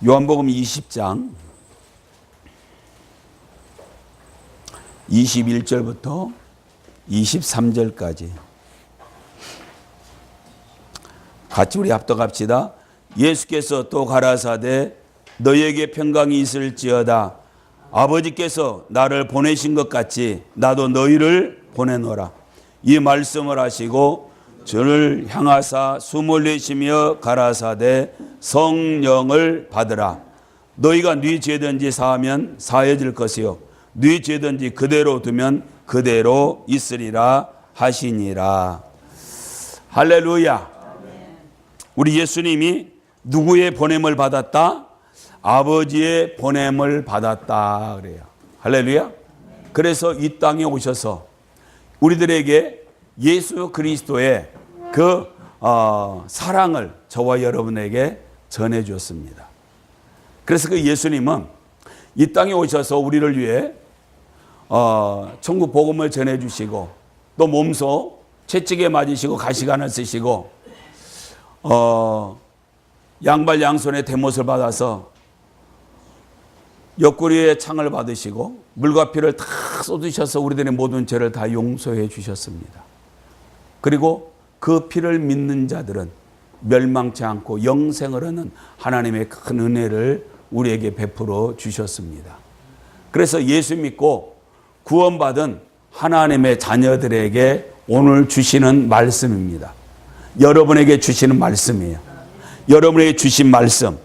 요한복음 20장 21절부터 23절까지 같이 우리 합독합시다. 예수께서 또 가라사대 너희에게 평강이 있을지어다. 아버지께서 나를 보내신 것 같이 나도 너희를 보내노라. 이 말씀을 하시고 저를 향하사 숨을 내쉬며 가라사대 성령을 받으라. 너희가 네 죄든지 사하면 사해질 것이요 네 죄든지 그대로 두면 그대로 있으리라 하시니라. 할렐루야. 우리 예수님이 누구의 보냄을 받았다? 아버지의 보냄을 받았다 그래요. 할렐루야. 그래서 이 땅에 오셔서 우리들에게 예수 그리스도의 그 사랑을 저와 여러분에게 전해 주었습니다. 그래서 그 예수님은 이 땅에 오셔서 우리를 위해 천국 복음을 전해 주시고 또 몸소 채찍에 맞으시고 가시관을 쓰시고 양발 양손에 대못을 받아서 옆구리에 창을 받으시고 물과 피를 다 쏟으셔서 우리들의 모든 죄를 다 용서해 주셨습니다. 그리고 그 피를 믿는 자들은 멸망치 않고 영생을 얻는 하나님의 큰 은혜를 우리에게 베풀어 주셨습니다. 그래서 예수 믿고 구원받은 하나님의 자녀들에게 오늘 주시는 말씀입니다. 여러분에게 주시는 말씀이에요. 여러분에게 주신 말씀.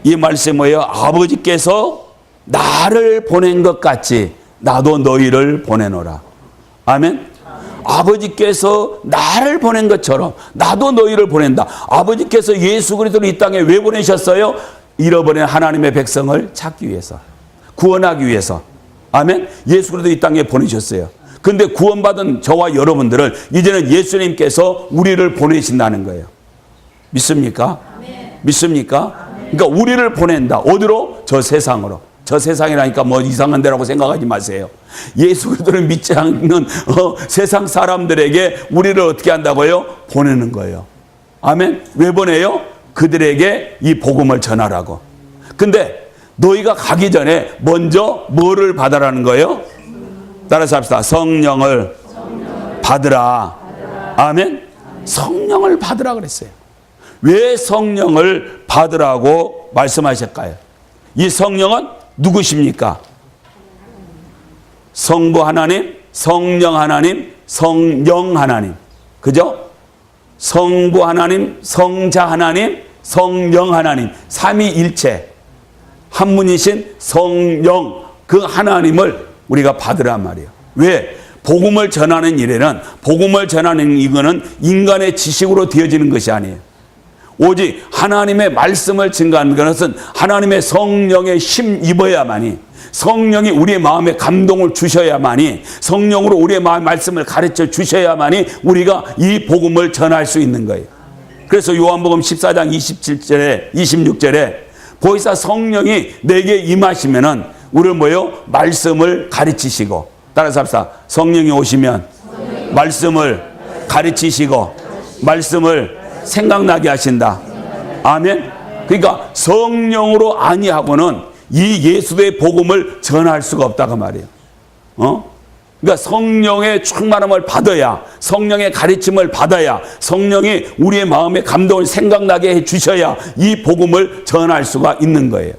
이 말씀이 뭐예요? 아버지께서 나를 보낸 것 같이 나도 너희를 보내노라. 아멘. 아버지께서 나를 보낸 것처럼 나도 너희를 보낸다. 아버지께서 예수 그리스도를 이 땅에 왜 보내셨어요? 잃어버린 하나님의 백성을 찾기 위해서, 구원하기 위해서. 아멘. 예수 그리스도 이 땅에 보내셨어요. 근데 구원받은 저와 여러분들을 이제는 예수님께서 우리를 보내신다는 거예요. 믿습니까? 아멘. 믿습니까? 아멘. 그러니까 우리를 보낸다. 어디로? 저 세상으로. 저 세상이라니까 뭐 이상한 데라고 생각하지 마세요. 예수 그리스도를 믿지 않는 세상 사람들에게 우리를 어떻게 한다고요? 보내는 거예요. 아멘. 왜 보내요? 그들에게 이 복음을 전하라고. 근데 너희가 가기 전에 먼저 뭐를 받으라는 거예요? 따라서 합시다. 성령을 받으라. 아멘. 성령을 받으라 그랬어요. 왜 성령을 받으라고 말씀하실까요? 이 성령은 누구십니까? 성부 하나님, 성령 하나님, 성령 하나님. 그죠? 성부 하나님, 성자 하나님, 성령 하나님. 삼위일체. 한 분이신 성령, 그 하나님을 우리가 받으란 말이에요. 왜? 복음을 전하는 일에는, 복음을 전하는 이거는 인간의 지식으로 되어지는 것이 아니에요. 오직 하나님의 말씀을 증거하는 것은 하나님의 성령에 힘입어야만이, 성령이 우리의 마음에 감동을 주셔야만이, 성령으로 우리의 마음의 말씀을 가르쳐 주셔야만이 우리가 이 복음을 전할 수 있는 거예요. 그래서 요한복음 14장 27절에 26절에 보이사 성령이 내게 임하시면은 우리를 뭐요? 말씀을 가르치시고, 따라서 합시다. 성령이 오시면 말씀을 가르치시고 말씀을 생각나게 하신다. 아멘. 그러니까 성령으로 아니하고는 이 예수의 복음을 전할 수가 없다고 말이에요. 그러니까 성령의 충만함을 받아야, 성령의 가르침을 받아야, 성령이 우리의 마음에 감동을 생각나게 해 주셔야 이 복음을 전할 수가 있는 거예요.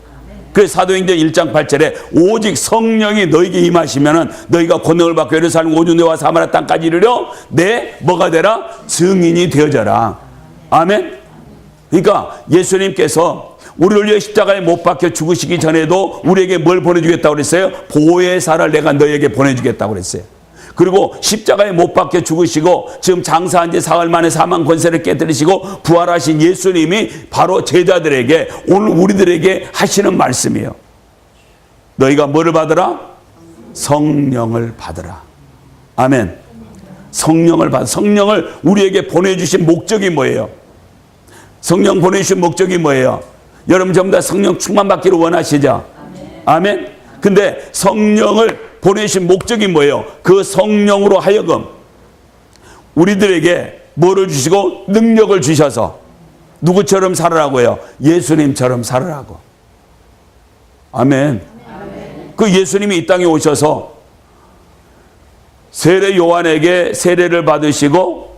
그래서 사도행전 1장 8절에 오직 성령이 너에게 임하시면은 너희가 권능을 받고 예루살렘 온 유대와 사마리아 땅까지 이르러 내 뭐가 되라? 증인이 되어져라. 아멘. 그러니까 예수님께서 우리를 위해 십자가에 못 박혀 죽으시기 전에도 우리에게 뭘 보내주겠다고 그랬어요? 보혜사를 내가 너희에게 보내주겠다고 그랬어요. 그리고 십자가에 못 박혀 죽으시고 지금 장사한 지 사흘 만에 사망 권세를 깨뜨리시고 부활하신 예수님이 바로 제자들에게, 오늘 우리들에게 하시는 말씀이에요. 너희가 뭐를 받으라? 성령을 받으라. 아멘. 성령을 받아. 성령을 우리에게 보내주신 목적이 뭐예요? 성령 보내주신 목적이 뭐예요? 여러분 전부 다 성령 충만받기를 원하시죠? 아멘. 근데 성령을 보내신 목적이 뭐예요? 그 성령으로 하여금 우리들에게 뭐를 주시고 능력을 주셔서 누구처럼 살으라고요? 예수님처럼 살으라고. 아멘. 그 예수님이 이 땅에 오셔서 세례 요한에게 세례를 받으시고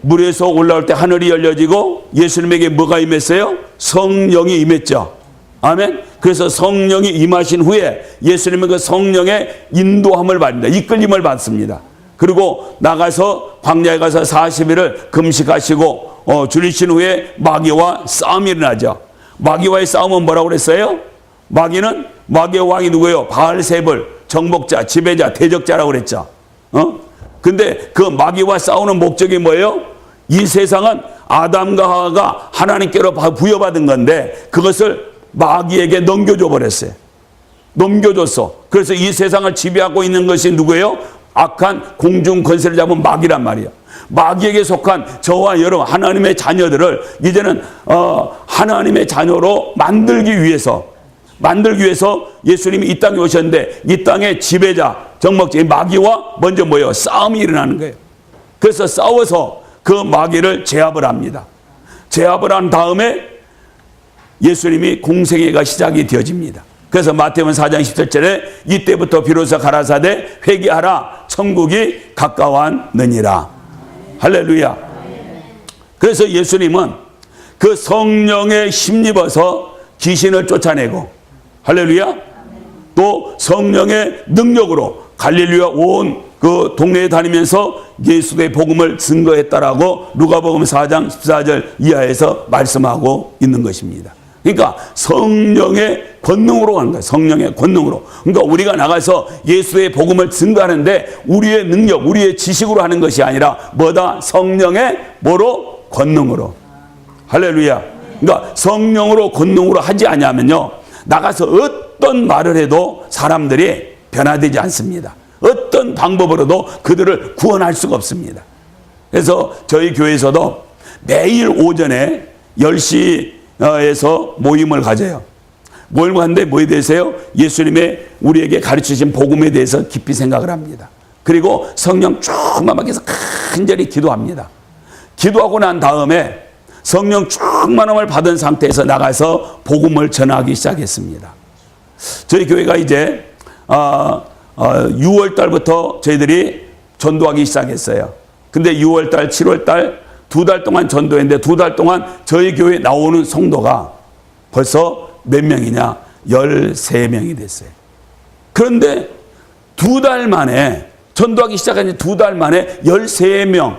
물에서 올라올 때 하늘이 열려지고 예수님에게 뭐가 임했어요? 성령이 임했죠. 아멘. 그래서 성령이 임하신 후에 예수님은 그 성령의 인도함을 받습니다. 이끌림을 받습니다. 그리고 나가서 광야에 가서 40일을 금식하시고 줄이신 후에 마귀와 싸움이 일어나죠. 마귀와의 싸움은 뭐라고 그랬어요? 마귀의 왕이 누구예요? 바알세불, 정복자, 지배자, 대적자라고 그랬죠. 근데 그 마귀와 싸우는 목적이 뭐예요? 이 세상은 아담과 하와가 하나님께로 부여받은 건데 그것을 마귀에게 넘겨줘 버렸어요. 넘겨줬어. 그래서 이 세상을 지배하고 있는 것이 누구예요? 악한 공중 권세를 잡은 마귀란 말이에요. 마귀에게 속한 저와 여러분 하나님의 자녀들을 이제는 하나님의 자녀로 만들기 위해서 예수님이 이 땅에 오셨는데 이 땅의 지배자 정복자 마귀와 먼저 뭐예요? 싸움이 일어나는 거예요. 그래서 싸워서 그 마귀를 제압을 합니다. 제압을 한 다음에 예수님이 공생애가 시작이 되어집니다. 그래서 마태복음 4장 17절에 이때부터 비로소 가라사대 회개하라 천국이 가까웠느니라. 할렐루야. 그래서 예수님은 그 성령에 힘입어서 귀신을 쫓아내고 할렐루야. 또 성령의 능력으로 갈릴리와 온 그 동네에 다니면서 예수의 복음을 증거했다라고 누가복음 4장 14절 이하에서 말씀하고 있는 것입니다. 그러니까 성령의 권능으로 가는 거예요. 성령의 권능으로. 그러니까 우리가 나가서 예수의 복음을 증거하는데 우리의 능력, 우리의 지식으로 하는 것이 아니라 뭐다? 성령의 뭐로? 권능으로. 할렐루야. 그러니까 성령으로 권능으로 하지 않냐면요. 나가서 어떤 말을 해도 사람들이 변화되지 않습니다. 어떤 방법으로도 그들을 구원할 수가 없습니다. 그래서 저희 교회에서도 매일 오전에 10시에서 모임을 가져요. 모임을 하는데 뭐에 대해서요? 예수님의 우리에게 가르치신 복음에 대해서 깊이 생각을 합니다. 그리고 성령 충만하게 해서 간절히 기도합니다. 기도하고 난 다음에 성령 충만함을 받은 상태에서 나가서 복음을 전하기 시작했습니다. 저희 교회가 이제 6월 달부터 저희들이 전도하기 시작했어요. 근데 6월 달, 7월 달 2달 동안 전도했는데 2달 동안 저희 교회에 나오는 성도가 벌써 몇 명이냐? 13명이 됐어요. 그런데 2달 만에 전도하기 시작한 지 2달 만에 13명.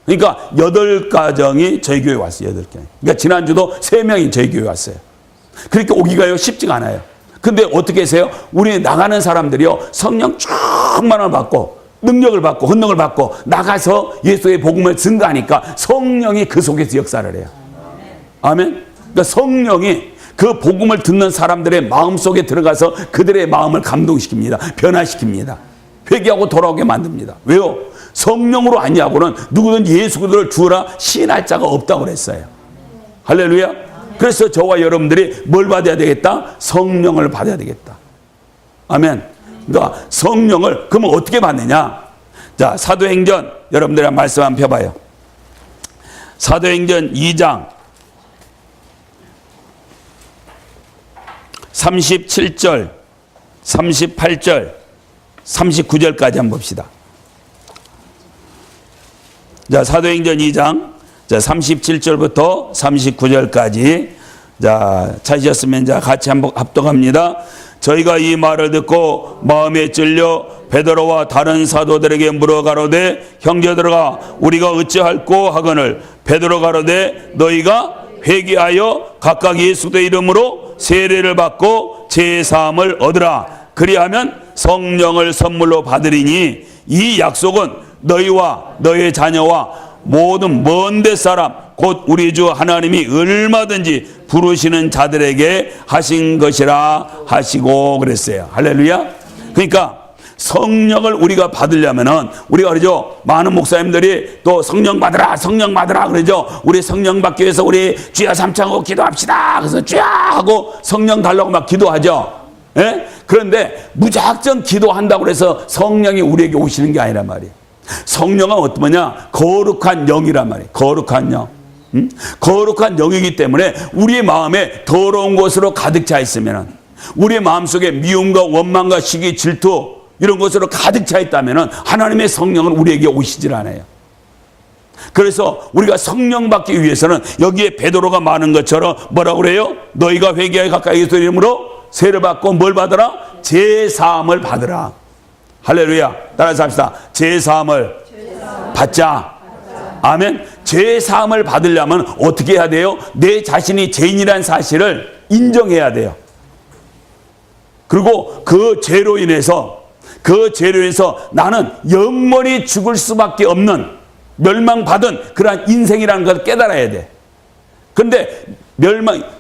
그러니까 8가정이 저희 교회에 왔어요. 8개. 그러니까 지난주도 3명이 저희 교회에 왔어요. 그러니까 오기가요 쉽지가 않아요. 근데 어떻게 하세요? 우리 나가는 사람들이요 성령 충만을 받고 능력을 받고 헌능을 받고 나가서 예수의 복음을 증거하니까 성령이 그 속에서 역사를 해요. 아멘. 그러니까 성령이 그 복음을 듣는 사람들의 마음속에 들어가서 그들의 마음을 감동시킵니다. 변화시킵니다. 회개하고 돌아오게 만듭니다. 왜요? 성령으로 아니하고는 누구든지 예수 그리스도를 주라 시인할 자가 없다고 그랬어요. 할렐루야. 그래서 저와 여러분들이 뭘 받아야 되겠다? 성령을 받아야 되겠다. 아멘. 그러니까 성령을 그러면 어떻게 받느냐? 자, 사도행전 여러분들이랑 말씀 한번 펴봐요. 사도행전 2장 37절, 38절, 39절까지 한번 봅시다. 자, 사도행전 2장 자, 37절부터 39절까지. 자, 찾으셨으면 자, 같이 한번 합독합니다. 저희가 이 말을 듣고 마음에 찔려 베드로와 다른 사도들에게 물어 가로되 형제들아 우리가 어찌할꼬 하거늘 베드로 가로되 너희가 회개하여 각각 예수의 이름으로 세례를 받고 제사함을 얻으라. 그리하면 성령을 선물로 받으리니 이 약속은 너희와 너희 자녀와 모든 먼데 사람 곧 우리 주 하나님이 얼마든지 부르시는 자들에게 하신 것이라 하시고 그랬어요. 할렐루야. 그러니까 성령을 우리가 받으려면은 우리가 그러죠. 많은 목사님들이 또 성령 받으라 그러죠. 우리 성령 받기 위해서 우리 주야 삼창하고 기도합시다. 그래서 주야 하고 성령 달라고 막 기도하죠. 예? 그런데 무작정 기도한다고 해서 성령이 우리에게 오시는 게 아니란 말이에요. 성령은 어떤 거냐? 거룩한 영이란 말이에요. 거룩한 영. 거룩한 영이기 때문에 우리의 마음에 더러운 것으로 가득 차 있으면 우리의 마음속에 미움과 원망과 시기, 질투 이런 것으로 가득 차 있다면 하나님의 성령은 우리에게 오시질 않아요. 그래서 우리가 성령 받기 위해서는 여기에 베드로가 말하는 것처럼 뭐라고 그래요? 너희가 회개하여 가까이 예수 이름으로 세를 받고 뭘 받으라? 제사함을 받으라. 할렐루야. 따라서 합시다. 제사함을 받자. 아멘. 제사함을 받으려면 어떻게 해야 돼요? 내 자신이 죄인이라는 사실을 인정해야 돼요. 그리고 그 죄로 인해서 나는 영원히 죽을 수밖에 없는 멸망받은 그러한 인생이라는 것을 깨달아야 돼. 그런데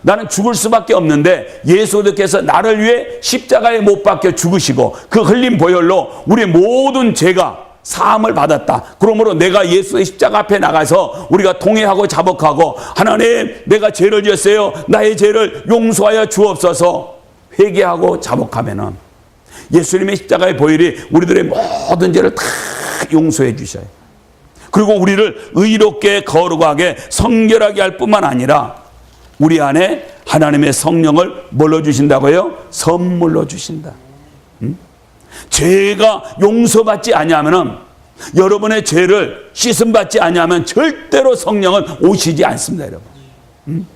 나는 죽을 수밖에 없는데 예수 그리스도께서 나를 위해 십자가에 못 박혀 죽으시고 그 흘린 보혈로 우리의 모든 죄가 사함을 받았다. 그러므로 내가 예수의 십자가 앞에 나가서 우리가 통회하고 자복하고 하나님 내가 죄를 지었어요. 나의 죄를 용서하여 주옵소서 회개하고 자복하면은 예수님의 십자가의 보혈이 우리들의 모든 죄를 다 용서해 주셔요. 그리고 우리를 의롭게 거룩하게 성결하게 할 뿐만 아니라 우리 안에 하나님의 성령을 뭘로 주신다고요? 선물로 주신다. 죄가 용서받지 아니하면 여러분의 죄를 씻음받지 아니하면 절대로 성령은 오시지 않습니다. 여러분.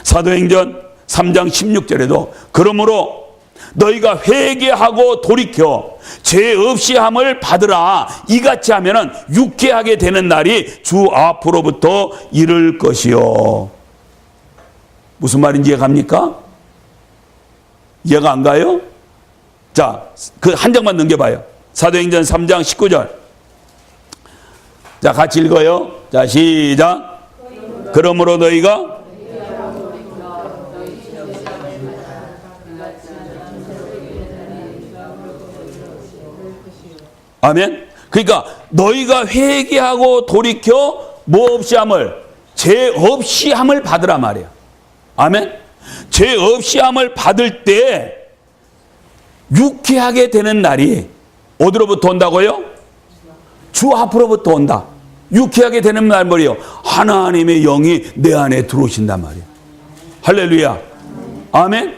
사도행전 3장 16절에도 그러므로 너희가 회개하고 돌이켜 죄 없이 함을 받으라. 이같이 하면은 유쾌하게 되는 날이 주 앞으로부터 이를 것이요. 무슨 말인지 이해가 갑니까? 이해가 안 가요? 자, 그 한 장만 넘겨봐요. 사도행전 3장 19절. 자, 같이 읽어요. 자, 시작. 그러므로 너희가 아멘. 그러니까 너희가 회개하고 돌이켜 뭐 없이 함을 죄 없이 함을 받으라 말이에요. 아멘. 죄 없이 함을 받을 때 유쾌하게 되는 날이 어디로부터 온다고요? 주 앞으로부터 온다. 유쾌하게 되는 날 뭐예요? 하나님의 영이 내 안에 들어오신단 말이에요. 할렐루야. 아멘.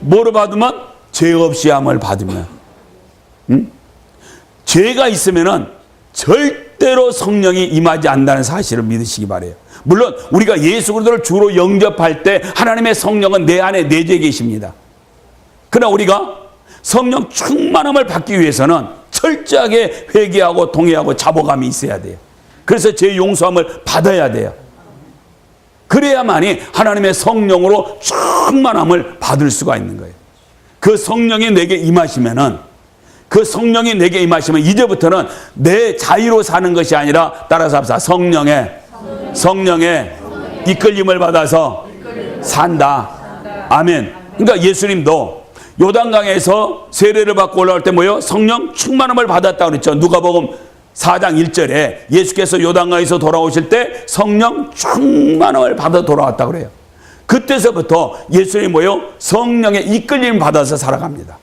뭐로 받으면? 죄 없이 함을 받으면. 죄가 있으면은 절대로 성령이 임하지 않는다는 사실을 믿으시기 바래요. 물론 우리가 예수 그리스도를 주로 영접할 때 하나님의 성령은 내 안에 내주에 계십니다. 그러나 우리가 성령 충만함을 받기 위해서는 철저하게 회개하고 통회하고 자복함이 있어야 돼요. 그래서 죄 용서함을 받아야 돼요. 그래야만이 하나님의 성령으로 충만함을 받을 수가 있는 거예요. 그 성령이 내게 임하시면은 이제부터는 내 자유로 사는 것이 아니라 따라서 합시다. 성령의 이끌림을 받아서 산다. 아멘. 그러니까 예수님도 요단강에서 세례를 받고 올라올 때 뭐예요? 성령 충만함을 받았다고 그랬죠. 누가복음 4장 1절에 예수께서 요단강에서 돌아오실 때 성령 충만함을 받아 돌아왔다고 그래요. 그때서부터 예수님이 뭐예요? 성령의 이끌림을 받아서 살아갑니다.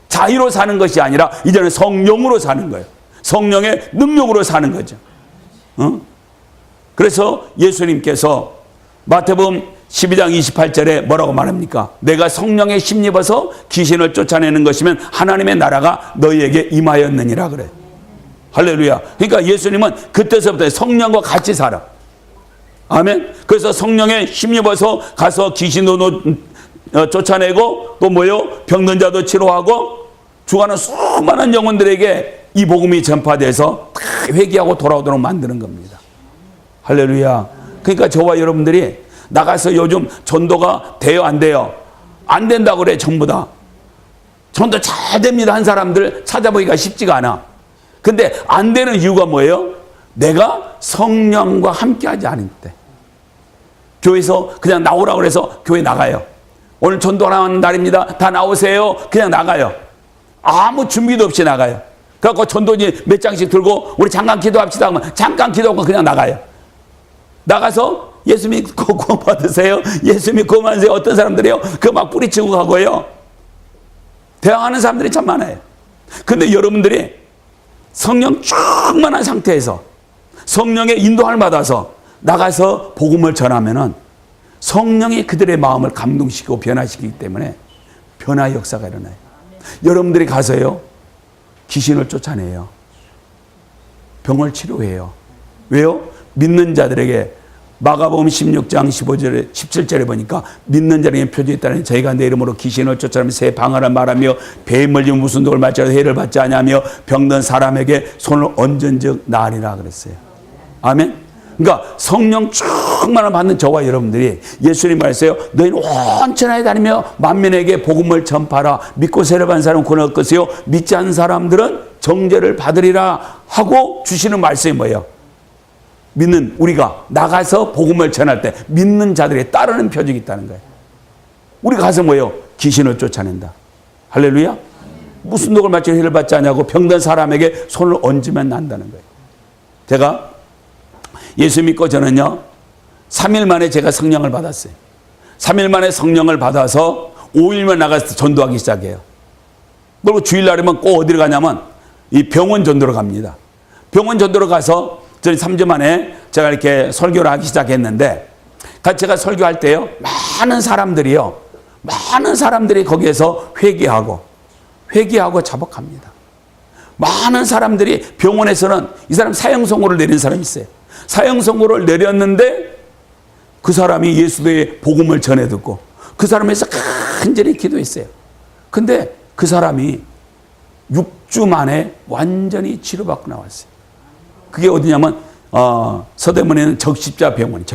자유로 사는 것이 아니라 이제는 성령으로 사는 거예요. 성령의 능력으로 사는 거죠. 그래서 예수님께서 마태복음 12장 28절에 뭐라고 말합니까? 내가 성령에 힘입어서 귀신을 쫓아내는 것이면 하나님의 나라가 너희에게 임하였느니라 그래. 할렐루야. 그러니까 예수님은 그때서부터 성령과 같이 살아. 아멘. 그래서 성령에 힘입어서 가서 귀신도 쫓아내고 또 뭐요? 병든 자도 치료하고 죽어가는 수많은 영혼들에게 이 복음이 전파돼서 다 회개하고 돌아오도록 만드는 겁니다. 할렐루야. 그러니까 저와 여러분들이 나가서 요즘 전도가 돼요, 안 돼요? 안 된다고 그래, 전부 다. 전도 잘 됩니다 한 사람들 찾아보기가 쉽지가 않아. 근데 안 되는 이유가 뭐예요? 내가 성령과 함께 하지 않을 때. 교회에서 그냥 나오라고 그래서 교회 나가요. 오늘 전도하는 날입니다. 다 나오세요. 그냥 나가요. 아무 준비도 없이 나가요. 그래갖고 전도지 몇 장씩 들고 우리 잠깐 기도합시다 하면 잠깐 기도하고 그냥 나가요. 나가서 예수 믿고 구원 받으세요. 예수 믿고 만세요. 어떤 사람들이요? 그거 막 뿌리치고 가고요. 대항하는 사람들이 참 많아요. 근데 여러분들이 성령 충만한 상태에서 성령의 인도함을 받아서 나가서 복음을 전하면은 성령이 그들의 마음을 감동시키고 변화시키기 때문에 변화의 역사가 일어나요. 여러분들이 가서요, 귀신을 쫓아내요. 병을 치료해요. 왜요? 믿는 자들에게 마가복음 16장 15절에 17절에 보니까 믿는 자에게 표적이 있다는, 저희가 내 이름으로 귀신을 쫓아내며 새 방언을 말하며 배에 멀리면 무슨 독을 맞지 않아도 해를 받지 아니하며 병든 사람에게 손을 얹은즉 나으리라 그랬어요. 아멘. 그러니까 성령 충만을 받는 저와 여러분들이, 예수님 말했어요. 너희는 온 천하에 다니며 만민에게 복음을 전파하라. 믿고 세례받은 사람은 구원을 얻을 것이요 믿지 않는 사람들은 정죄를 받으리라 하고 주시는 말씀이 뭐예요? 믿는 우리가 나가서 복음을 전할 때 믿는 자들이 따르는 표적이 있다는 거예요. 우리 가서 뭐예요? 귀신을 쫓아낸다. 할렐루야. 무슨 독을 맞지 해를 받지 않냐고 병든 사람에게 손을 얹으면 난다는 거예요. 제가 예수 믿고 저는요 3일 만에 제가 성령을 받았어요. 3일 만에 성령을 받아서 5일만 나가서 전도하기 시작해요. 그리고 주일날이면 꼭 어디로 가냐면 이 병원 전도로 갑니다. 병원 전도로 가서 저는 3주 만에 제가 이렇게 설교를 하기 시작했는데, 제가 설교할 때요 많은 사람들이 거기에서 회개하고 자복합니다. 많은 사람들이 병원에서는 이 사람 사형 선고를 내린 사람이 있어요. 사형 선고를 내렸는데 그 사람이 예수의 복음을 전해 듣고 그 사람에서 간절히 기도했어요. 근데 그 사람이 6주 만에 완전히 치료받고 나왔어요. 그게 어디냐면 서대문에 있는 적십자병원이에요.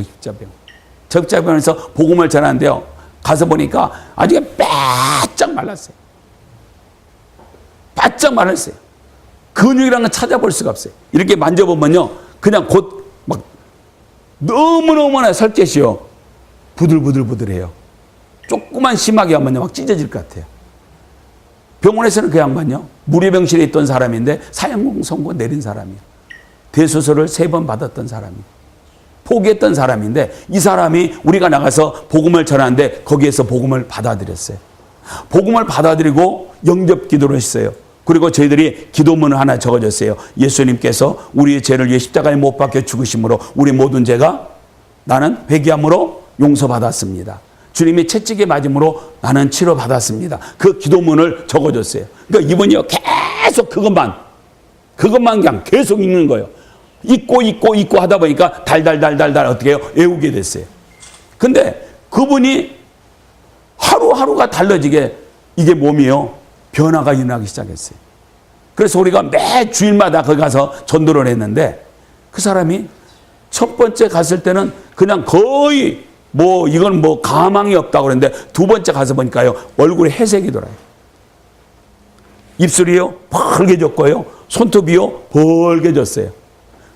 적십자병원에서 복음을 전하는데요, 가서 보니까 아주 바짝 말랐어요. 바짝 말랐어요. 근육이라는 건 찾아볼 수가 없어요. 이렇게 만져보면요 그냥 곧 막 너무너무나 살갗이요 부들부들해요. 조금만 심하게 하면요 막 찢어질 것 같아요. 병원에서는 그 양반요 무료병실에 있던 사람인데 사형 선고 내린 사람이에요. 대수술을 3번 받았던 사람이에요. 포기했던 사람인데 이 사람이 우리가 나가서 복음을 전하는데 거기에서 복음을 받아들였어요. 복음을 받아들이고 영접 기도를 했어요. 그리고 저희들이 기도문을 하나 적어줬어요. 예수님께서 우리의 죄를 위해 십자가에 못 박혀 죽으심으로 우리 모든 죄가 나는 회개함으로 용서받았습니다. 주님이 채찍에 맞음으로 나는 치료받았습니다. 그 기도문을 적어줬어요. 그러니까 이분이요 계속 그것만 그냥 계속 읽는 거예요. 읽고 하다 보니까 달달달달달 어떻게 해요? 외우게 됐어요. 근데 그분이 하루하루가 달라지게 이게 몸이요 변화가 일어나기 시작했어요. 그래서 우리가 매 주일마다 거기 가서 전도를 했는데, 그 사람이 첫 번째 갔을 때는 그냥 거의 이건 가망이 없다고 그랬는데, 두 번째 가서 보니까요 얼굴에 회색이 돌아요. 입술이요 벌게졌고요 손톱이요 벌게졌어요.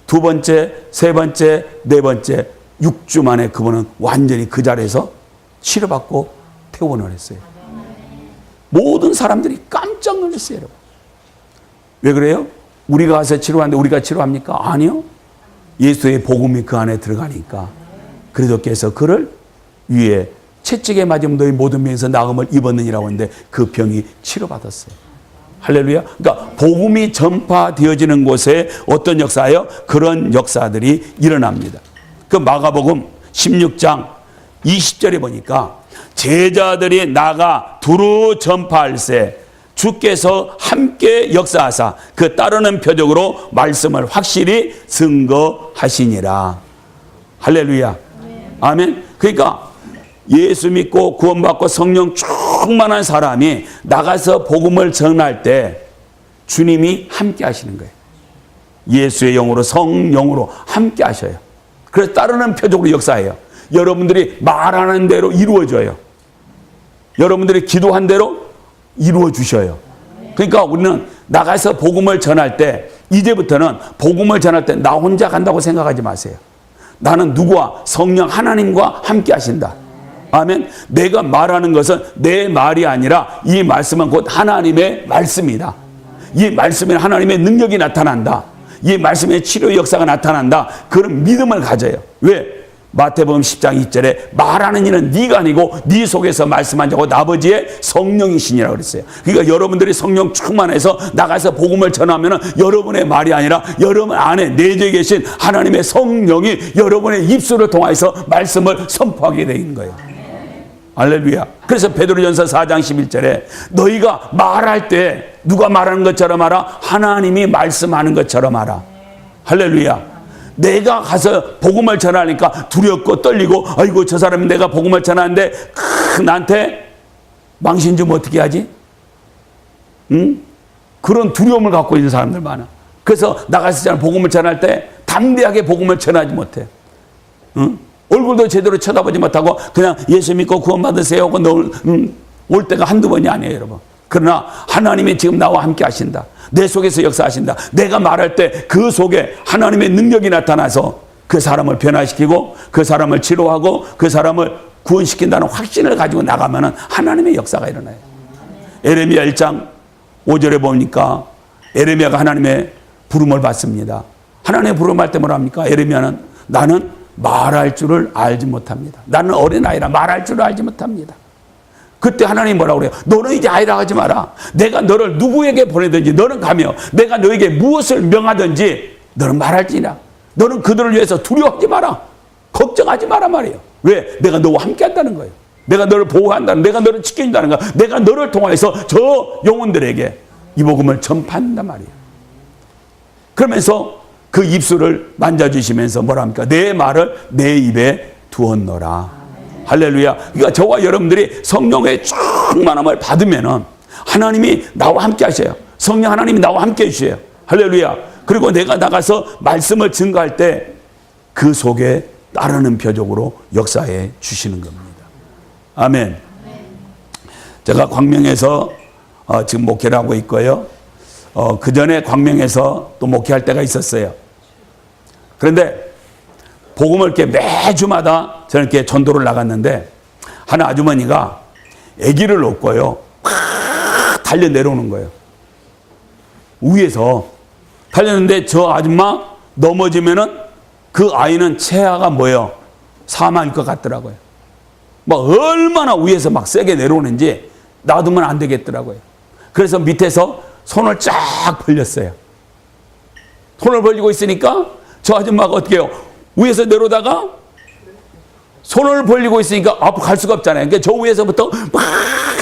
두 번째, 세 번째, 네 번째, 6주 만에 그분은 완전히 그 자리에서 치료받고 퇴원을 했어요. 모든 사람들이 깜짝 놀랐어요, 여러분. 왜 그래요? 우리가 가서 치료하는데 우리가 치료합니까? 아니요. 예수의 복음이 그 안에 들어가니까. 그리스도께서 그를 위에 채찍에 맞으면 너희 모든 병에서 나음을 입었느니라고 했는데 그 병이 치료받았어요. 할렐루야. 그러니까 복음이 전파되어지는 곳에 어떤 역사예요? 그런 역사들이 일어납니다. 그 마가복음 16장 20절에 보니까 제자들이 나가 두루 전파할세 주께서 함께 역사하사 그 따르는 표적으로 말씀을 확실히 증거하시니라. 할렐루야. 아멘. 그러니까 예수 믿고 구원받고 성령 충만한 사람이 나가서 복음을 전할 때 주님이 함께 하시는 거예요. 예수의 영으로 성령으로 함께 하셔요. 그래서 따르는 표적으로 역사해요. 여러분들이 말하는 대로 이루어져요. 여러분들이 기도한 대로 이루어 주셔요. 그러니까 우리는 나가서 복음을 전할 때, 이제부터는 복음을 전할 때 나 혼자 간다고 생각하지 마세요. 나는 누구와? 성령 하나님과 함께 하신다. 아멘. 내가 말하는 것은 내 말이 아니라 이 말씀은 곧 하나님의 말씀이다. 이 말씀에 하나님의 능력이 나타난다. 이 말씀의 치료 역사가 나타난다. 그런 믿음을 가져요. 왜? 마태복음 10장 2절에 말하는 이는 네가 아니고 네 속에서 말씀한 자고 아버지의 성령이시니라 그랬어요. 그러니까 여러분들이 성령 충만해서 나가서 복음을 전하면 여러분의 말이 아니라 여러분 안에 내재 계신 하나님의 성령이 여러분의 입술을 통해서 말씀을 선포하게 되는 거예요. 할렐루야. 그래서 베드로전서 4장 11절에 너희가 말할 때 누가 말하는 것처럼 하라. 하나님이 말씀하는 것처럼 하라. 할렐루야. 내가 가서 복음을 전하니까 두렵고 떨리고 아이고 저 사람이 내가 복음을 전하는데 나한테 망신 좀 어떻게 하지? 응? 그런 두려움을 갖고 있는 사람들 많아. 그래서 나가서 복음을 전할 때 담대하게 복음을 전하지 못해. 응? 얼굴도 제대로 쳐다보지 못하고 그냥 예수 믿고 구원받으세요 하고 올 때가 한두 번이 아니에요, 여러분. 그러나 하나님이 지금 나와 함께 하신다. 내 속에서 역사하신다. 내가 말할 때 그 속에 하나님의 능력이 나타나서 그 사람을 변화시키고 그 사람을 치료하고 그 사람을 구원시킨다는 확신을 가지고 나가면 하나님의 역사가 일어나요. 에레미야 1장 5절에 보니까 에레미야가 하나님의 부름을 받습니다. 하나님의 부름할 때 뭐라 합니까? 에레미야는 나는 말할 줄을 알지 못합니다. 나는 어린아이라 말할 줄을 알지 못합니다. 그때 하나님이 뭐라고 그래요? 너는 이제 아이라 하지 마라. 내가 너를 누구에게 보내든지 너는 가며 내가 너에게 무엇을 명하든지 너는 말할지니라. 너는 그들을 위해서 두려워하지 마라. 걱정하지 마라 말이에요. 왜? 내가 너와 함께 한다는 거예요. 내가 너를 보호한다는, 내가 너를 지켜준다는 거, 내가 너를 통해서 저 영혼들에게 이 복음을 전파한단 말이에요. 그러면서 그 입술을 만져주시면서 뭐라 합니까? 내 말을 내 입에 두었노라. 할렐루야. 그러니까 저와 여러분들이 성령의 충만함을 받으면은 하나님이 나와 함께 하셔요. 성령 하나님이 나와 함께 해주세요. 할렐루야. 그리고 내가 나가서 말씀을 증거할 때 그 속에 따르는 표적으로 역사해 주시는 겁니다. 아멘. 제가 광명에서 지금 목회를 하고 있고요. 그 전에 광명에서 또 목회할 때가 있었어요. 그런데 복음을 이렇게 매주마다 저는 이렇게 전도를 나갔는데 한 아주머니가 아기를 놓고요. 막 달려 내려오는 거예요. 위에서 달렸는데 저 아줌마 넘어지면은 그 아이는 체하가 뭐예요? 사망일 것 같더라고요. 막 얼마나 위에서 막 세게 내려오는지 놔두면 안 되겠더라고요. 그래서 밑에서 손을 쫙 벌렸어요. 손을 벌리고 있으니까 저 아줌마가 어떻게 해요? 위에서 내려오다가 손을 벌리고 있으니까 앞으로 갈 수가 없잖아요. 그러니까 저 위에서부터 막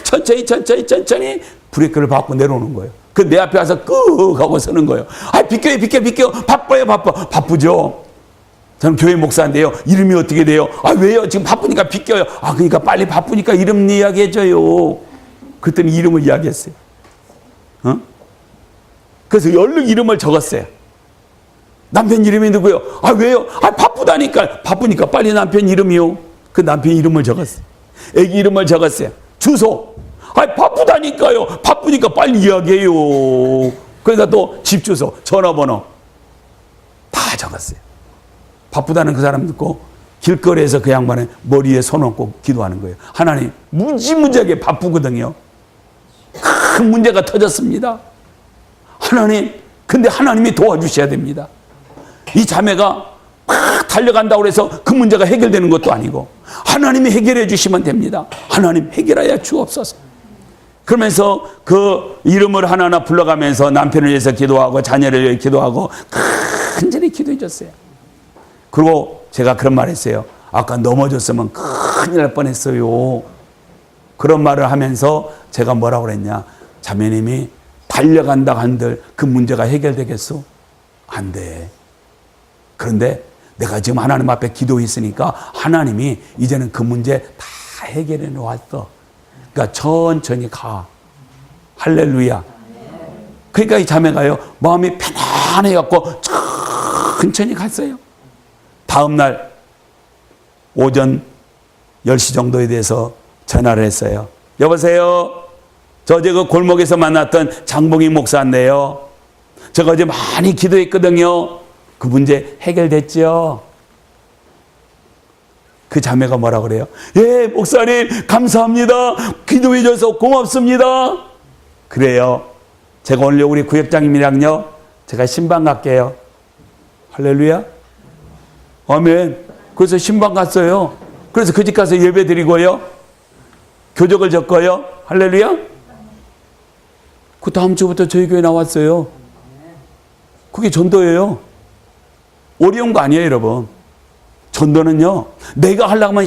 천천히 브레이크를 밟고 내려오는 거예요. 그 내 앞에 와서 끄 하고 서는 거예요. 아, 비켜요. 바쁘죠. 저는 교회 목사인데요. 이름이 어떻게 돼요? 아, 왜요? 지금 바쁘니까 비켜요. 아, 그러니까 빨리 바쁘니까 이름 이야기해줘요. 그랬더니 이름을 이야기했어요. 그래서 얼른 이름을 적었어요. 남편 이름이 누구요? 아, 왜요? 아, 바쁘니까 빨리 남편 이름이요. 그 남편 이름을 적었어요. 애기 이름을 적었어요. 주소. 아, 바쁘다니까요. 바쁘니까 빨리 이야기해요. 그러니까 또 집 주소, 전화번호 다 적었어요. 바쁘다는 그 사람 듣고 길거리에서 그 양반의 머리에 손 얹고 기도하는 거예요. 하나님, 무지무지하게 바쁘거든요. 큰 문제가 터졌습니다. 하나님, 근데 하나님이 도와주셔야 됩니다. 이 자매가 막 달려간다고 해서 그 문제가 해결되는 것도 아니고 하나님이 해결해 주시면 됩니다. 하나님 해결하여 주옵소서. 그러면서 그 이름을 하나하나 불러가면서 남편을 위해서 기도하고 자녀를 위해 기도하고 간절히 기도해 줬어요. 그리고 제가 그런 말 했어요. 아까 넘어졌으면 큰일 날 뻔했어요. 그런 말을 하면서 제가 뭐라고 그랬냐. 자매님이 달려간다 한들 그 문제가 해결되겠어? 안 돼. 그런데 내가 지금 하나님 앞에 기도했으니까 하나님이 이제는 그 문제 다 해결해 놓았어. 그러니까 천천히 가. 할렐루야. 그러니까 이 자매가요, 마음이 편안해갖고 천천히 갔어요. 다음날 오전 10시 정도에 대해서 전화를 했어요. 여보세요. 저 어제 그 골목에서 만났던 장봉희 목사인데요. 제가 어제 많이 기도했거든요. 그 문제 해결됐죠? 그 자매가 뭐라 그래요? 예, 목사님 감사합니다. 기도해 줘서 고맙습니다. 그래요. 제가 오늘 우리 구역장님이랑요, 제가 신방 갈게요. 할렐루야. 아멘. 그래서 신방 갔어요. 그래서 그 집 가서 예배 드리고요. 교적을 적고요. 할렐루야. 그 다음 주부터 저희 교회 나왔어요. 그게 전도예요. 어려운 거 아니에요, 여러분. 전도는요, 내가 하려고 하면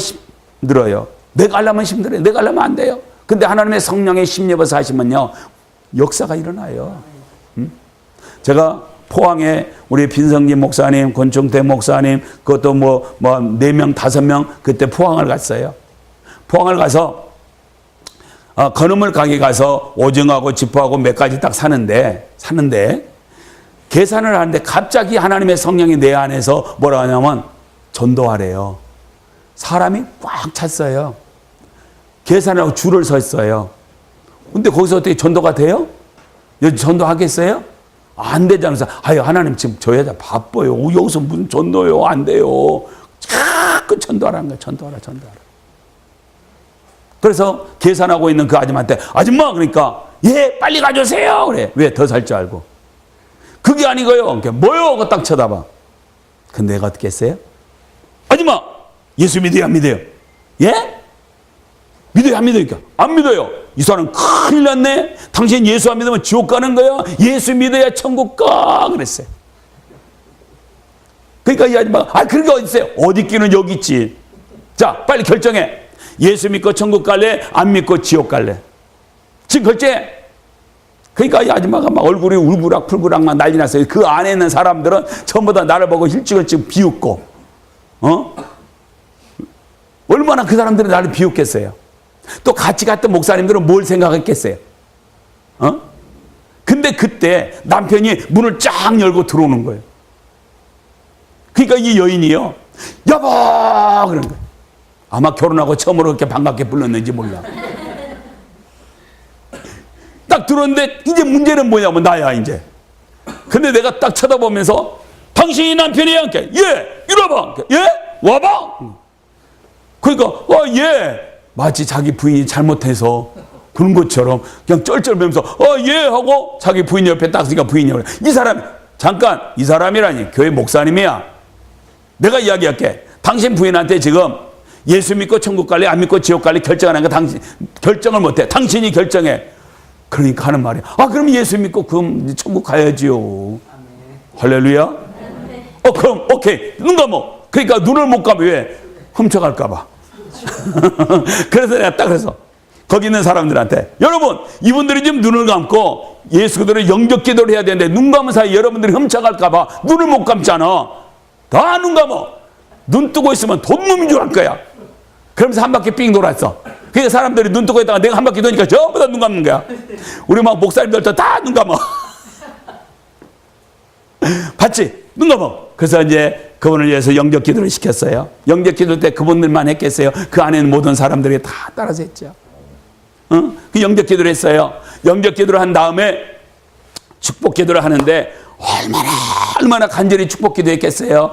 힘들어요. 내가 하려면 힘들어요. 내가 하려면 안 돼요. 근데 하나님의 성령의 심려버서 하시면요, 역사가 일어나요. 제가 포항에 우리 빈성진 목사님, 권총태 목사님, 그것도 뭐 4명, 5명 그때 포항을 갔어요. 포항을 가서 건어물 가게 가서 오징어하고 지포하고 몇 가지 딱 사는데 계산을 하는데 갑자기 하나님의 성령이 내 안에서 뭐라 하냐면 전도하래요. 사람이 꽉 찼어요. 계산하고 줄을 서 있어요. 근데 거기서 어떻게 전도가 돼요? 여기 전도하겠어요? 안 되잖아요. 아유, 하나님 지금 저 여자 바빠요. 여기서 무슨 전도요? 안 돼요. 자꾸 전도하라는 거예요. 전도하라. 그래서 계산하고 있는 그 아줌마한테, 아줌마, 그러니까, 예, 빨리 가져오세요. 그래. 왜? 더 살 줄 알고. 그게 아니고요. 그러니까 뭐요? 그거 딱 쳐다봐. 근데 내가 어떻게 했어요? 아줌마, 예수 믿어요? 안 믿어요? 예? 믿어요? 안 믿어요? 안 믿어요. 이 사람 큰일 났네. 당신 예수 안 믿으면 지옥 가는 거야. 예수 믿어야 천국 가. 그랬어요. 그러니까 이 아줌마가, 그런 게 어디 있어요? 어디 있기는 여기 있지. 자, 빨리 결정해. 예수 믿고 천국 갈래? 안 믿고 지옥 갈래? 지금 결정해. 그러니까 이 아줌마가 막 얼굴이 울그락불그락 막 난리 났어요. 그 안에 있는 사람들은 전부 다 나를 보고 힐찍힐찍 비웃고, 얼마나 그 사람들이 나를 비웃겠어요. 또 같이 갔던 목사님들은 뭘 생각했겠어요? 근데 그때 남편이 문을 쫙 열고 들어오는 거예요. 그러니까 이 여인이요, 여보! 그런 거예요. 아마 결혼하고 처음으로 그렇게 반갑게 불렀는지 몰라. 딱 들어오는데 이제 문제는 뭐냐면 나야 이제. 근데 내가 딱 쳐다보면서 당신이 남편이야? 예! 이리 와봐! 예? 와봐! 그러니까 예! 마치 자기 부인이 잘못해서 그런 것처럼 그냥 쩔쩔매면서 예! 하고 자기 부인 옆에 딱 서니까 부인이 그래. 이 사람, 잠깐, 이 사람이라니 교회 목사님이야. 내가 이야기할게. 당신 부인한테 지금 예수 믿고 천국 갈래 안 믿고 지옥 갈래 결정하는 거 당신 결정을 못해. 당신이 결정해. 그러니까 하는 말이야. 그럼 예수 믿고 그럼 천국 가야지요. 할렐루야. 그럼 오케이. 눈 감어. 그러니까 눈을 못 감어. 왜? 훔쳐갈까 봐. 그래서 내가 딱 그래서 거기 있는 사람들한테, 여러분, 이분들이 지금 눈을 감고 예수 그대로 영적 기도를 해야 되는데 눈 감은 사이 여러분들이 훔쳐갈까 봐 눈을 못 감잖아. 다 눈 감어. 눈 뜨고 있으면 돈놈인 줄 알 거야. 그러면서 한 바퀴 삥 돌았어. 그러니까 사람들이 눈 뜨고 있다가 내가 한 바퀴 도니까 전부 다 눈 감는 거야. 우리 막 목사님들도 다 눈 감어. 봤지? 눈 감어. 그래서 이제 그분을 위해서 영적 기도를 시켰어요. 영적 기도 때 그분들만 했겠어요? 그 안에는 모든 사람들이 다 따라서 했죠. 그 영적 기도를 했어요. 영적 기도를 한 다음에 축복 기도를 하는데 얼마나 간절히 축복 기도했겠어요.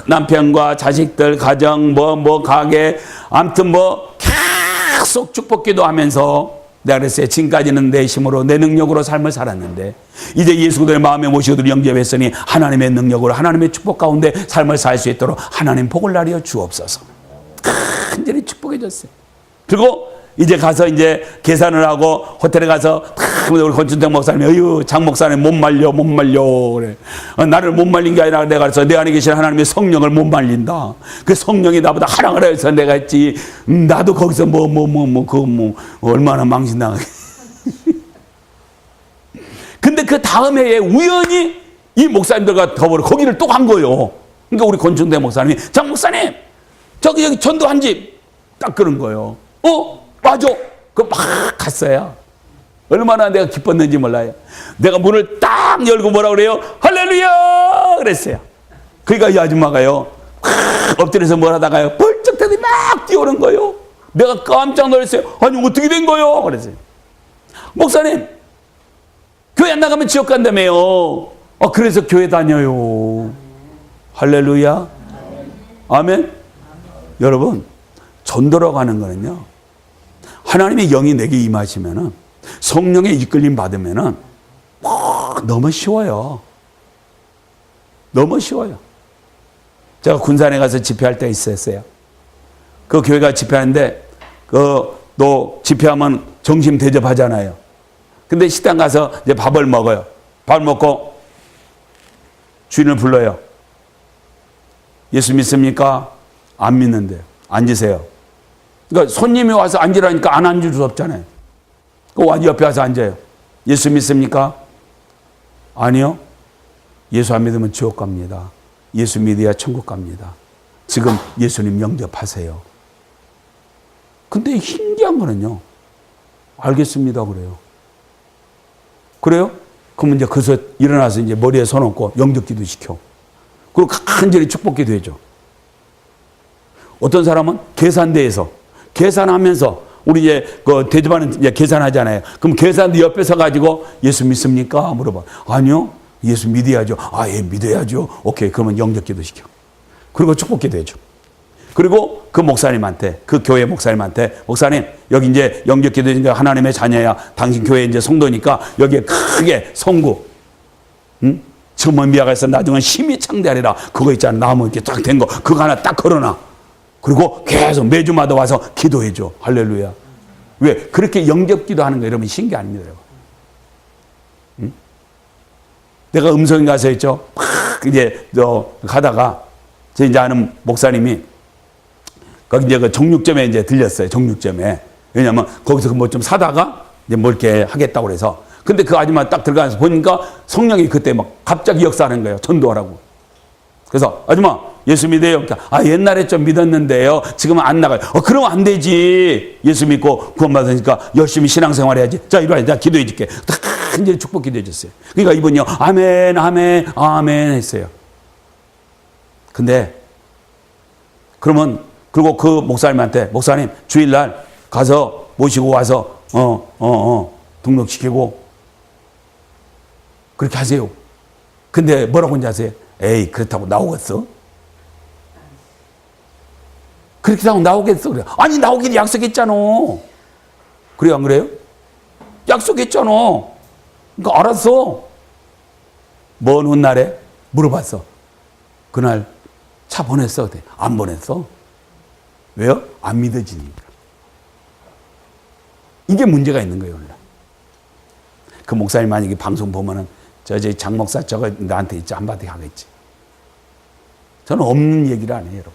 남편과 자식들, 가정, 가게, 아무튼 계속 축복 기도하면서 내가 그랬어요. 지금까지는 내 힘으로, 내 능력으로 삶을 살았는데 이제 예수 그대를 마음에 모시고 영접했으니 하나님의 능력으로 하나님의 축복 가운데 삶을 살 수 있도록 하나님 복을 나려 주옵소서. 간절히 축복해 줬어요. 그리고 이제 가서 이제 계산을 하고 호텔에 가서 우리 권춘택 목사님이, 어휴, 장 목사님 못 말려 그래. 나를 못 말린 게 아니라 내가 그래서 내 안에 계신 하나님의 성령을 못 말린다. 그 성령이 나보다 하라고 해서 내가 했지. 나도 거기서 얼마나 망신당하게. 근데 그 다음 해에 우연히 이 목사님들과 더불어 거기를 또 간 거예요. 그러니까 우리 권춘택 목사님이, 장 목사님, 저기 여기 전도한 집 딱 그런 거예요. 맞아. 그 막 갔어요. 얼마나 내가 기뻤는지 몰라요. 내가 문을 딱 열고 뭐라 그래요? 할렐루야! 그랬어요. 그러니까 이 아줌마가요, 엎드려서 뭘 하다가요, 벌쩍 대더니 막 뛰어오는 거예요. 내가 깜짝 놀랐어요. 아니, 어떻게 된 거예요? 그랬어요. 목사님, 교회 안 나가면 지옥 간다며요. 그래서 교회 다녀요. 할렐루야. 아멘. 여러분, 전도라고 하는 거는요, 하나님의 영이 내게 임하시면은, 성령의 이끌림 받으면은 너무 쉬워요. 너무 쉬워요. 제가 군산에 가서 집회할 때 있었어요. 그 교회가 집회하는데 또 집회하면 점심 대접하잖아요. 근데 식당 가서 이제 밥을 먹어요. 밥 먹고 주인을 불러요. 예수 믿습니까? 안 믿는데요. 앉으세요. 그러니까 손님이 와서 앉으라니까 안 앉을 수 없잖아요. 그 와서 옆에 와서 앉아요. 예수 믿습니까? 아니요. 예수 안 믿으면 지옥 갑니다. 예수 믿어야 천국 갑니다. 지금 예수님 영접하세요. 근데 신기한 거는요. 알겠습니다. 그래요. 그래요? 그러면 이제 그래서 일어나서 이제 머리에 손 얹고 영접기도 시켜. 그리고 간절히 축복기도 해줘. 어떤 사람은 계산대에서 계산하면서 우리 이제 그 대접하는 이제 계산하잖아요. 그럼 계산대 옆에 서가지고 예수 믿습니까? 물어봐. 아니요. 예수 믿어야죠. 아, 예, 믿어야죠. 오케이. 그러면 영접기도 시켜. 그리고 축복기도 해줘. 그리고 그 목사님한테, 그 교회 목사님한테, 목사님, 여기 이제 영접기도 이제 하나님의 자녀야. 당신 교회 이제 성도니까 여기에 크게 성구, 응? 처음은 미아가 있어. 나중엔 힘이 창대하리라. 그거 있잖아. 나무 이렇게 딱 된 거. 그거 하나 딱 걸어놔. 그리고 계속 매주마다 와서 기도해줘. 할렐루야. 왜? 그렇게 영접기도 하는 거 여러분 신기 아닙니다. 여러분. 응? 내가 음성에 가서 했죠. 막 이제 가다가 제 이제 아는 목사님이 거기 이제 그 정육점에 이제 들렸어요. 정육점에. 왜냐면 거기서 뭐 좀 사다가 이제 뭐 이렇게 하겠다고 그래서. 근데 그 아줌마 딱 들어가서 보니까 성령이 그때 막 갑자기 역사하는 거예요. 전도하라고. 그래서 아줌마 예수 믿어요? 그러니까 아 옛날에 좀 믿었는데요. 지금은 안 나가요. 그러면 안 되지. 예수 믿고 구원받으니까 열심히 신앙생활 해야지. 자 이리 와. 내가 기도해 줄게. 간절히 축복 기도해 줬어요. 그러니까 이분이요. 아멘 아멘 아멘 했어요. 근데 그러면 그리고 그 목사님한테 목사님 주일날 가서 모시고 와서 등록시키고 그렇게 하세요. 근데 뭐라고 하는지 아세요? 에이 그렇다고 나오겠어? 그렇게 하고 나오겠어? 그래. 아니 나오기로 약속했잖아. 그래요 안 그래요? 약속했잖아. 그러니까 알았어. 먼 훗날에 물어봤어. 그날 차 보냈어? 그때 안 보냈어. 왜요? 안 믿어지니까. 이게 문제가 있는 거예요. 원래. 그 목사님 만약에 방송 보면은 저 장 목사 저거 나한테 있지 한마디 하겠지. 저는 없는 얘기를 안 해요, 여러분.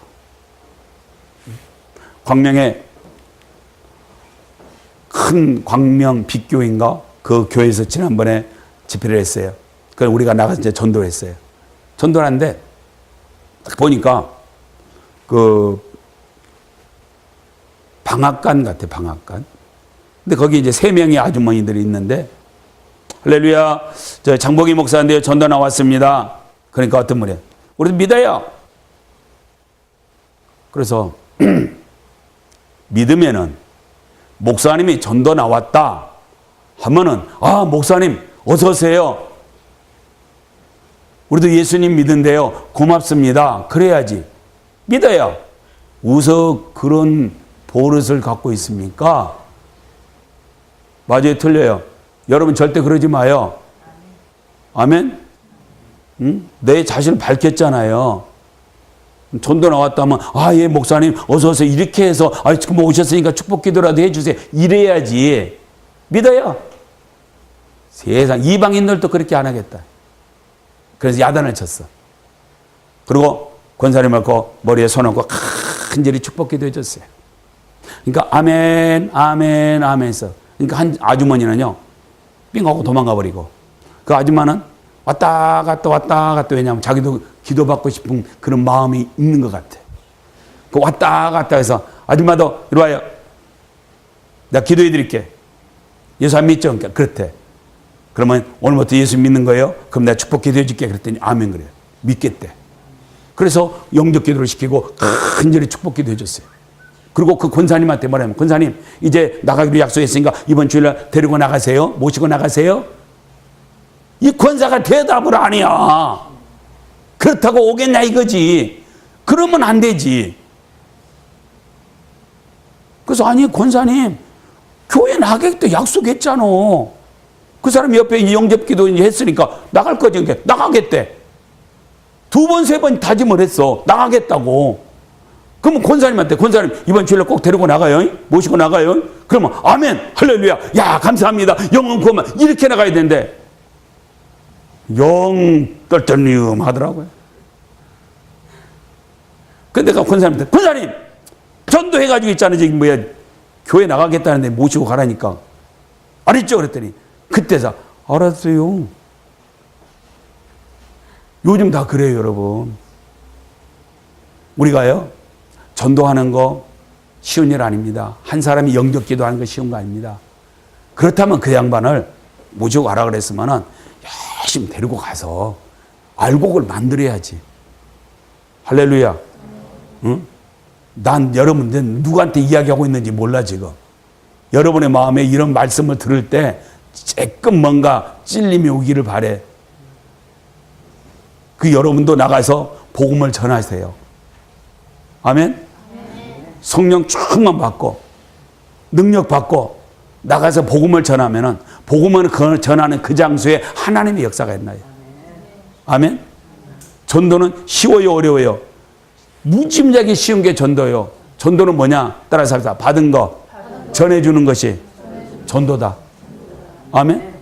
광명에 큰 광명 빛교인가 그 교회에서 지난번에 집회를 했어요. 그래서 우리가 나가서 이제 전도를 했어요. 전도를 하는데 딱 보니까 그 방앗간 같아, 방앗간. 근데 거기 이제 3명의 아주머니들이 있는데 할렐루야, 저 장복희 목사인데요. 전도 나왔습니다. 그러니까 어떤 분이에요? 우리도 믿어요. 그래서 믿으면은 목사님이 전도 나왔다 하면은 아 목사님 어서 오세요. 우리도 예수님 믿은데요. 고맙습니다. 그래야지. 믿어요. 우서 그런 버릇을 갖고 있습니까? 맞아요, 틀려요? 여러분 절대 그러지 마요. 아멘? 응? 내 자신을 밝혔잖아요. 전도 나왔다면 아, 예, 목사님 어서 오세요. 이렇게 해서 아, 지금 오셨으니까 축복 기도라도 해주세요. 이래야지. 믿어요. 세상 이방인들도 그렇게 안 하겠다. 그래서 야단을 쳤어. 그리고 권사님 하고 머리에 손 얹고 간절히 축복 기도 해줬어요. 그러니까 아멘 아멘 아멘 했어. 그러니까 한 아주머니는요 삥 하고 도망가 버리고 그 아줌마는 왔다 갔다 왜냐하면 자기도 기도받고 싶은 그런 마음이 있는 것 같아. 그 왔다 갔다 해서 아줌마도 이리 와요. 내가 기도해 드릴게. 예수 안 믿죠? 그러니까 그렇대. 그러면 오늘부터 예수 믿는 거예요? 그럼 내가 축복 기도해 줄게. 그랬더니 아멘 그래요. 믿겠대. 그래서 영접 기도를 시키고 간절히 축복 기도해 줬어요. 그리고 그 권사님한테 말하면 권사님 이제 나가기로 약속했으니까 이번 주일날 데리고 나가세요. 모시고 나가세요. 이 권사가 대답을 안 해요. 그렇다고 오겠냐 이거지. 그러면 안 되지. 그래서 아니 권사님 교회 나가겠다 약속했잖아. 그 사람이 옆에 영접기도 했으니까 나갈 거지. 그러니까 나가겠대. 2번, 3번 다짐을 했어. 나가겠다고. 그러면 권사님한테 권사님 이번 주일날 꼭 데리고 나가요. 모시고 나가요. 그러면 아멘 할렐루야 야 감사합니다 영원 구원만 이렇게 나가야 되는데 영 떨떠름 하더라고요. 근데 그 권사님한테 권사님 전도해 해가지고 있잖아. 저기 뭐야, 교회 나가겠다는데 모시고 가라니까. 알았죠? 그랬더니 그때서 알았어요. 요즘 다 그래요, 여러분. 우리가요, 전도하는 거 쉬운 일 아닙니다. 한 사람이 영접 기도하는 거 쉬운 거 아닙니다. 그렇다면 그 양반을 모시고 가라 그랬으면은 열심히 데리고 가서 알곡을 만들어야지. 할렐루야. 응? 난 여러분 누구한테 이야기하고 있는지 몰라 지금. 여러분의 마음에 이런 말씀을 들을 때 조금 뭔가 찔림이 오기를 바래. 그 여러분도 나가서 복음을 전하세요. 아멘? 성령 충만 받고 능력 받고 나가서 복음을 전하면은 복음을 전하는 그 장소에 하나님의 역사가 있나요? 아멘? 전도는 쉬워요, 어려워요? 무지무지하게 쉬운 게 전도요. 전도는 뭐냐? 따라서 합시다. 받은 거 전해주는 것이 전도다. 아멘?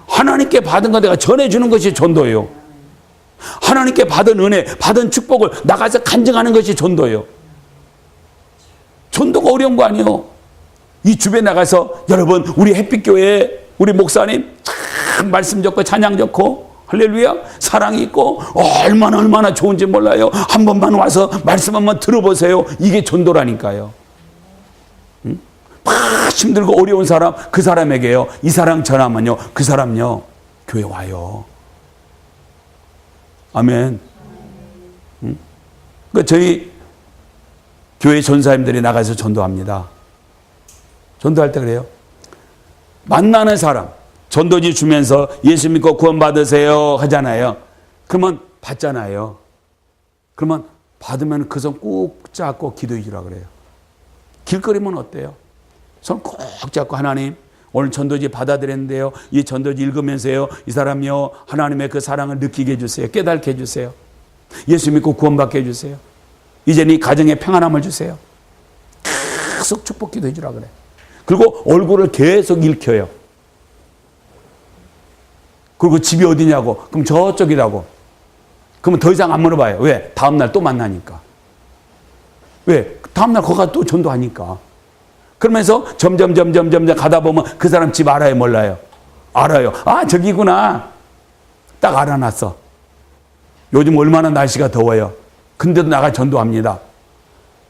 하나님께 받은 거 내가 전해주는 것이 전도예요. 하나님께 받은 은혜, 받은 축복을 나가서 간증하는 것이 전도예요. 전도가 어려운 거 아니에요. 이 주변에 나가서 여러분 우리 햇빛교회 우리 목사님 참 말씀 좋고 찬양 좋고 할렐루야 사랑이 있고 얼마나 좋은지 몰라요. 한 번만 와서 말씀 한번 들어보세요. 이게 전도라니까요. 응? 막 힘들고 어려운 사람 그 사람에게요. 이 사람 전하면요. 그 사람요. 교회 와요. 아멘. 응? 그러니까 저희 교회 전사님들이 나가서 전도합니다. 전도할 때 그래요. 만나는 사람 전도지 주면서 예수 믿고 구원 받으세요 하잖아요. 그러면 받잖아요. 그러면 받으면 그 손 꼭 잡고 기도해 주라 그래요. 길거리면 어때요? 손 꼭 잡고 하나님 오늘 전도지 받아들였는데요. 이 전도지 읽으면서요. 이 사람이요. 하나님의 그 사랑을 느끼게 해주세요. 깨닫게 해주세요. 예수 믿고 구원받게 해주세요. 이제 네 가정에 평안함을 주세요. 계속 축복 기도해 주라 그래. 그리고 얼굴을 계속 읽혀요. 그리고 집이 어디냐고. 그럼 저쪽이라고. 그러면 더 이상 안 물어봐요. 왜? 다음날 또 만나니까. 왜? 다음날 거기가 또 전도하니까. 그러면서 점점 가다 보면 그 사람 집 알아요? 몰라요? 알아요. 아, 저기구나. 딱 알아놨어. 요즘 얼마나 날씨가 더워요. 근데도 나가 전도합니다.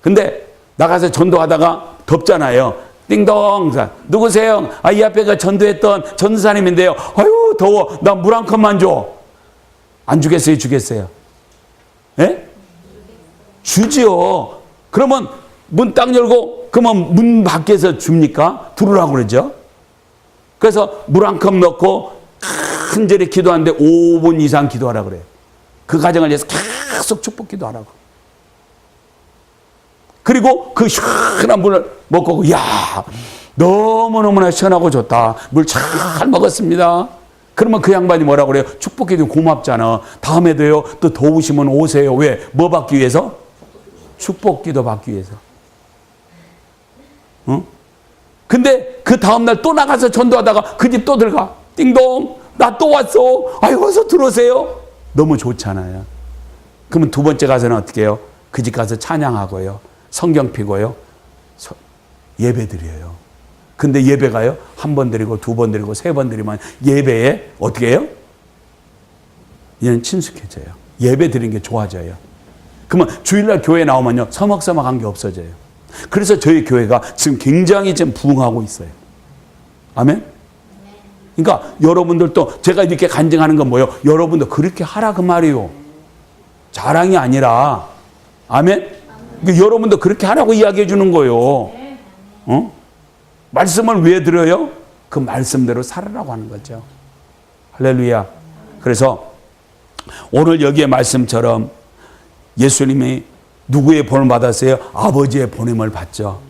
근데 나가서 전도하다가 덥잖아요. 띵동. 누구세요? 아, 이 앞에가 전도했던 전도사님인데요. 아유, 더워. 나 물 한 컵만 줘. 안 주겠어요? 주겠어요? 예? 주지요. 그러면 문 딱 열고 그러면 문 밖에서 줍니까? 들어오라고 그러죠. 그래서 물 한 컵 넣고 간절히 기도하는데 5분 이상 기도하라 그래요. 그 가정을 위해서 계속 축복 기도하라고. 그리고 그 시원한 물을 먹고 야 너무너무나 시원하고 좋다. 물 잘 먹었습니다. 그러면 그 양반이 뭐라고 그래요? 축복 기도 고맙잖아. 다음에도요. 또 더우시면 오세요. 왜? 뭐 받기 위해서? 축복 기도 받기 위해서. 어? 근데 그 다음날 또 나가서 전도하다가 그 집 또 들어가. 띵동. 나 또 왔어. 아유 어서 들어오세요. 너무 좋잖아요. 그러면 두 번째 가서는 어떻게 해요? 그 집 가서 찬양하고요. 성경 피고요. 예배 드려요. 근데 예배가요. 한 번 드리고 두 번 드리고 세 번 드리면 예배에 어떻게 해요? 얘는 친숙해져요. 예배 드리는 게 좋아져요. 그러면 주일날 교회 나오면요. 서먹서먹한 게 없어져요. 그래서 저희 교회가 지금 굉장히 지금 부흥하고 있어요. 아멘? 그러니까 여러분들도 제가 이렇게 간증하는 건 뭐예요? 여러분도 그렇게 하라 그 말이에요. 자랑이 아니라 아멘? 그러니까 여러분도 그렇게 하라고 이야기해 주는 거예요. 어? 말씀을 왜 들어요? 그 말씀대로 살으라고 하는 거죠. 할렐루야. 그래서 오늘 여기에 말씀처럼 예수님이 누구의 보냄을 받았어요? 아버지의 보냄을 받죠.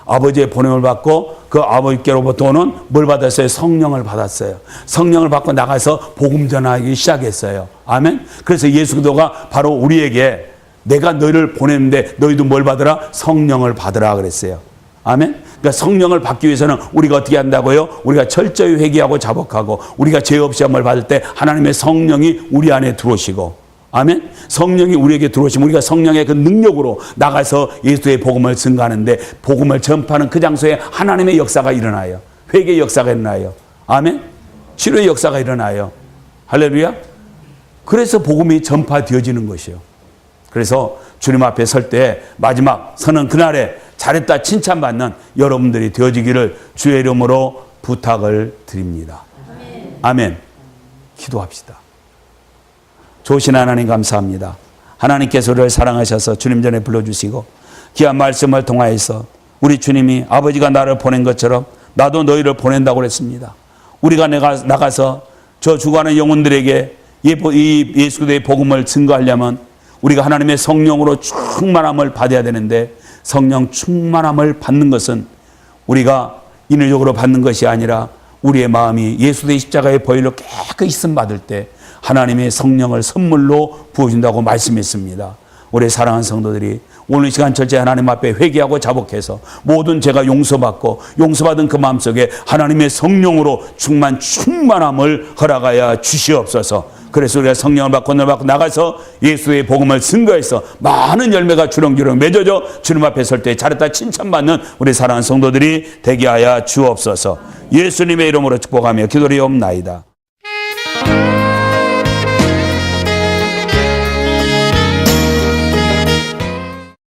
아버지의 보냄을 받고 그 아버지께로부터는 뭘 받았어요? 성령을 받았어요. 성령을 받고 나가서 복음 전하기 시작했어요. 아멘. 그래서 예수 그리스도가 바로 우리에게 내가 너희를 보냈는데 너희도 뭘 받으라? 성령을 받으라 그랬어요. 아멘. 그러니까 성령을 받기 위해서는 우리가 어떻게 한다고요? 우리가 철저히 회개하고 자복하고 우리가 죄 없이 함을 받을 때 하나님의 성령이 우리 안에 들어오시고 아멘. 성령이 우리에게 들어오시면 우리가 성령의 그 능력으로 나가서 예수의 복음을 증거하는데 복음을 전파하는 그 장소에 하나님의 역사가 일어나요. 회개의 역사가 일어나요. 아멘. 치료의 역사가 일어나요. 할렐루야. 그래서 복음이 전파되어지는 것이요. 그래서 주님 앞에 설 때 마지막 서는 그날에 잘했다 칭찬받는 여러분들이 되어지기를 주의 이름으로 부탁을 드립니다. 아멘. 기도합시다. 좋으신 하나님 감사합니다. 하나님께서 우리를 사랑하셔서 주님 전에 불러주시고 귀한 말씀을 통하여서 우리 주님이 아버지가 나를 보낸 것처럼 나도 너희를 보낸다고 그랬습니다. 우리가 나가서 저 죽어가는 영혼들에게 이 예수 그리스도의 복음을 증거하려면 우리가 하나님의 성령으로 충만함을 받아야 되는데 성령 충만함을 받는 것은 우리가 인위적으로 받는 것이 아니라 우리의 마음이 예수 그리스도의 십자가의 보혈로 깨끗이 씀 받을 때 하나님의 성령을 선물로 부어준다고 말씀했습니다. 우리 사랑하는 성도들이 오늘 이 시간 절제 하나님 앞에 회개하고 자복해서 모든 죄가 용서받고 용서받은 그 마음속에 하나님의 성령으로 충만함을 허락하여 주시옵소서. 그래서 우리가 성령을 받고 늘 받고 나가서 예수의 복음을 증거해서 많은 열매가 주렁주렁 맺어져 주님 앞에 설 때 잘했다 칭찬받는 우리 사랑하는 성도들이 되게 하여 주옵소서. 예수님의 이름으로 축복하며 기도리옵나이다.